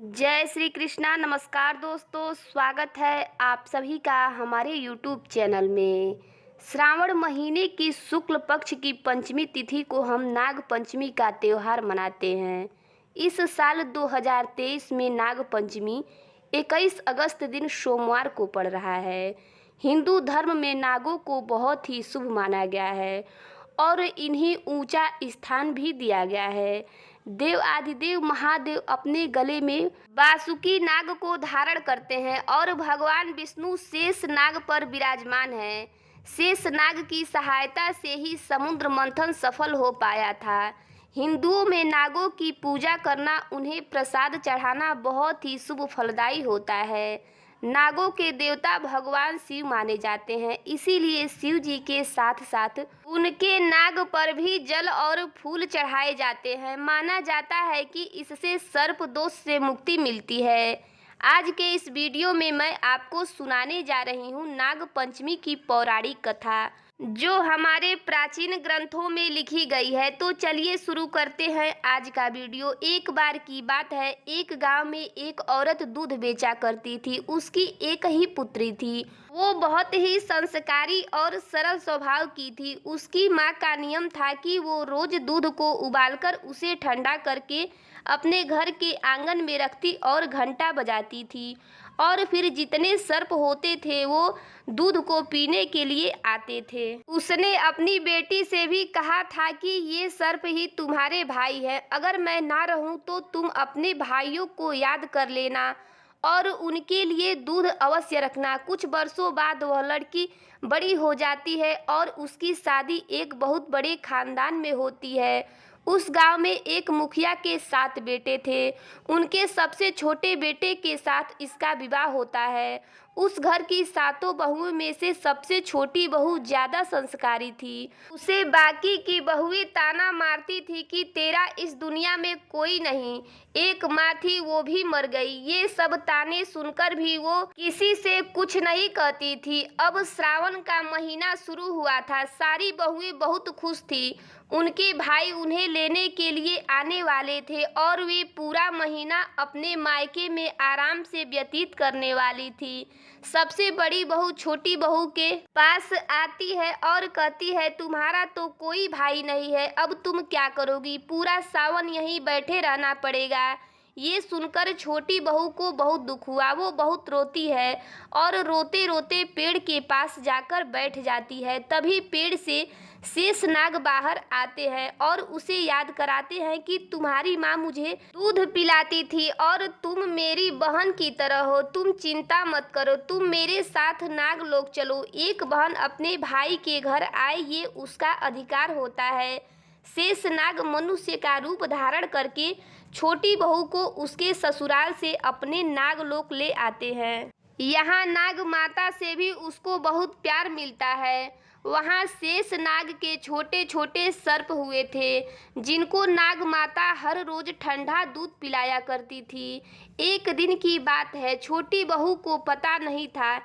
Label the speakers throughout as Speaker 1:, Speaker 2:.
Speaker 1: जय श्री कृष्णा। नमस्कार दोस्तों, स्वागत है आप सभी का हमारे YouTube चैनल में। श्रावण महीने की शुक्ल पक्ष की पंचमी तिथि को हम नाग पंचमी का त्यौहार मनाते हैं। इस साल 2023 में नाग पंचमी 21 अगस्त दिन सोमवार को पड़ रहा है। हिंदू धर्म में नागों को बहुत ही शुभ माना गया है और इन्हें ऊंचा स्थान भी दिया गया है। देव आदिदेव महादेव अपने गले में वासुकी नाग को धारण करते हैं और भगवान विष्णु शेष नाग पर विराजमान है। शेष नाग की सहायता से ही समुद्र मंथन सफल हो पाया था। हिंदुओं में नागों की पूजा करना, उन्हें प्रसाद चढ़ाना बहुत ही शुभ फलदायी होता है। नागों के देवता भगवान शिव माने जाते हैं, इसीलिए शिव जी के साथ साथ उनके नाग पर भी जल और फूल चढ़ाए जाते हैं। माना जाता है कि इससे सर्प दोष से मुक्ति मिलती है। आज के इस वीडियो में मैं आपको सुनाने जा रही हूँ नाग पंचमी की पौराणिक कथा, जो हमारे प्राचीन ग्रंथों में लिखी गई है। तो चलिए शुरू करते हैं आज का वीडियो। एक बार की बात है, एक गांव में एक औरत दूध बेचा करती थी। उसकी एक ही पुत्री थी। वो बहुत ही संस्कारी और सरल स्वभाव की थी। उसकी माँ का नियम था कि वो रोज दूध को उबालकर उसे ठंडा करके अपने घर के आंगन में रखती और घंटा बजाती थी, और फिर जितने सर्प होते थे वो दूध को पीने के लिए आते थे। उसने अपनी बेटी से भी कहा था कि ये सर्प ही तुम्हारे भाई है, अगर मैं ना रहूं तो तुम अपने भाइयों को याद कर लेना और उनके लिए दूध अवश्य रखना। कुछ वर्षों बाद वह लड़की बड़ी हो जाती है और उसकी शादी एक बहुत बड़े खानदान में होती है। उस गांव में एक मुखिया के 7 बेटे थे। उनके सबसे छोटे बेटे के साथ इसका विवाह होता है। उस घर की 7 बहुओं में से सबसे छोटी बहू ज्यादा संस्कारी थी। उसे बाकी की बहुएं ताना मारती थी कि तेरा इस दुनिया में कोई नहीं। एक माँ थी, वो भी मर गई। ये सब ताने सुनकर भी वो किसी से कुछ नहीं कहती थी। अब श्रावण का महीना शुरू हुआ था। सारी बहुएं बहुत खुश थी। उनके भाई उन्हें लेने के लिए आने वाले थे और वे पूरा महीना अपने मायके में आराम से व्यतीत करने वाली थी। सबसे बड़ी बहू छोटी बहू के पास आती है और कहती है, तुम्हारा तो कोई भाई नहीं है, अब तुम क्या करोगी? पूरा सावन यहीं बैठे रहना पड़ेगा। ये सुनकर छोटी बहू को बहुत दुख हुआ। वो बहुत रोती है और रोते रोते पेड़ के पास जाकर बैठ जाती है। तभी पेड़ से शेष नाग बाहर आते हैं और उसे याद कराते हैं कि तुम्हारी माँ मुझे दूध पिलाती थी और तुम मेरी बहन की तरह हो। तुम चिंता मत करो, तुम मेरे साथ नाग लोक चलो। एक बहन अपने भाई के घर आए, ये उसका अधिकार होता है। शेष नाग मनुष्य का रूप धारण करके छोटी बहू को उसके ससुराल से अपने नागलोक ले आते हैं। यहाँ नाग माता से भी उसको बहुत प्यार मिलता है। वहाँ शेष नाग के छोटे छोटे सर्प हुए थे, जिनको नाग माता हर रोज ठंडा दूध पिलाया करती थी। एक दिन की बात है, छोटी बहू को पता नहीं था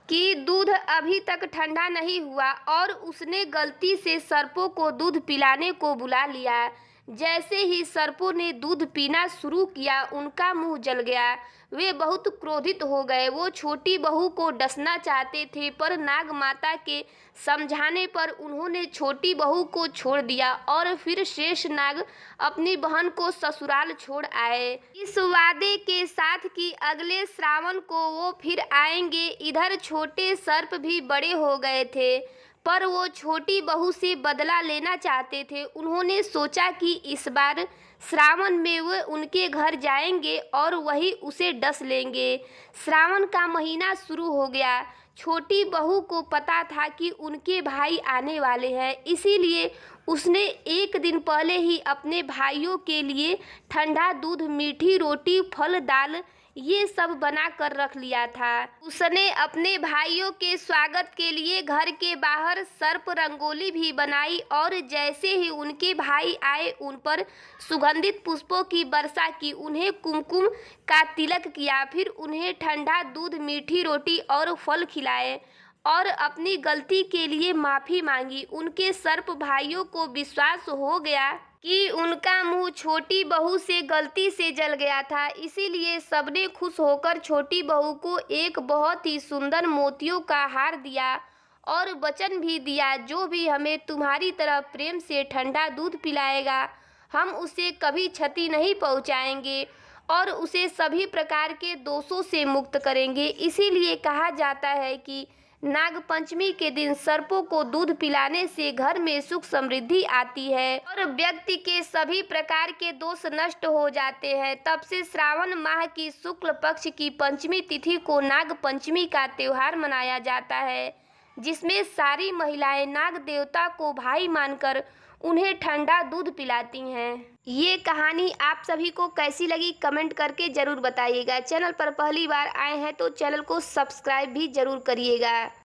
Speaker 1: कि दूध अभी तक ठंडा नहीं हुआ और उसने गलती से सर्पों को दूध पिलाने को बुला लिया। जैसे ही सर्पों ने दूध पीना शुरू किया, उनका मुंह जल गया। वे बहुत क्रोधित हो गए। वो छोटी बहू को डसना चाहते थे, पर नाग माता के समझाने पर उन्होंने छोटी बहू को छोड़ दिया और फिर शेष नाग अपनी बहन को ससुराल छोड़ आए, इस वादे के साथ कि अगले श्रावण को वो फिर आएंगे। इधर छोटे सर्प भी बड़े हो गए थे, पर वो छोटी बहू से बदला लेना चाहते थे। उन्होंने सोचा कि इस बार श्रावण में वे उनके घर जाएंगे और वही उसे डस लेंगे। श्रावण का महीना शुरू हो गया। छोटी बहू को पता था कि उनके भाई आने वाले हैं, इसीलिए उसने एक दिन पहले ही अपने भाइयों के लिए ठंडा दूध, मीठी रोटी, फल, दाल ये सब बना कर रख लिया था। उसने अपने भाइयों के स्वागत के लिए घर के बाहर सर्प रंगोली भी बनाई और जैसे ही उनके भाई आए, उन पर सुगंधित पुष्पों की वर्षा की, उन्हें कुमकुम का तिलक किया, फिर उन्हें ठंडा दूध, मीठी रोटी और फल खिलाए और अपनी गलती के लिए माफ़ी मांगी। उनके सर्प भाइयों को विश्वास हो गया कि उनका मुंह छोटी बहू से गलती से जल गया था। इसीलिए सबने खुश होकर छोटी बहू को एक बहुत ही सुंदर मोतियों का हार दिया और वचन भी दिया, जो भी हमें तुम्हारी तरह प्रेम से ठंडा दूध पिलाएगा हम उसे कभी क्षति नहीं पहुंचाएंगे और उसे सभी प्रकार के दोषों से मुक्त करेंगे। इसीलिए कहा जाता है कि नागपंचमी के दिन सर्पों को दूध पिलाने से घर में सुख समृद्धि आती है और व्यक्ति के सभी प्रकार के दोष नष्ट हो जाते हैं। तब से श्रावण माह की शुक्ल पक्ष की पंचमी तिथि को नाग पंचमी का त्योहार मनाया जाता है, जिसमें सारी महिलाएं नाग देवता को भाई मानकर उन्हें ठंडा दूध पिलाती हैं। ये कहानी आप सभी को कैसी लगी कमेंट करके जरूर बताइएगा। चैनल पर पहली बार आए हैं तो चैनल को सब्सक्राइब भी जरूर करिएगा।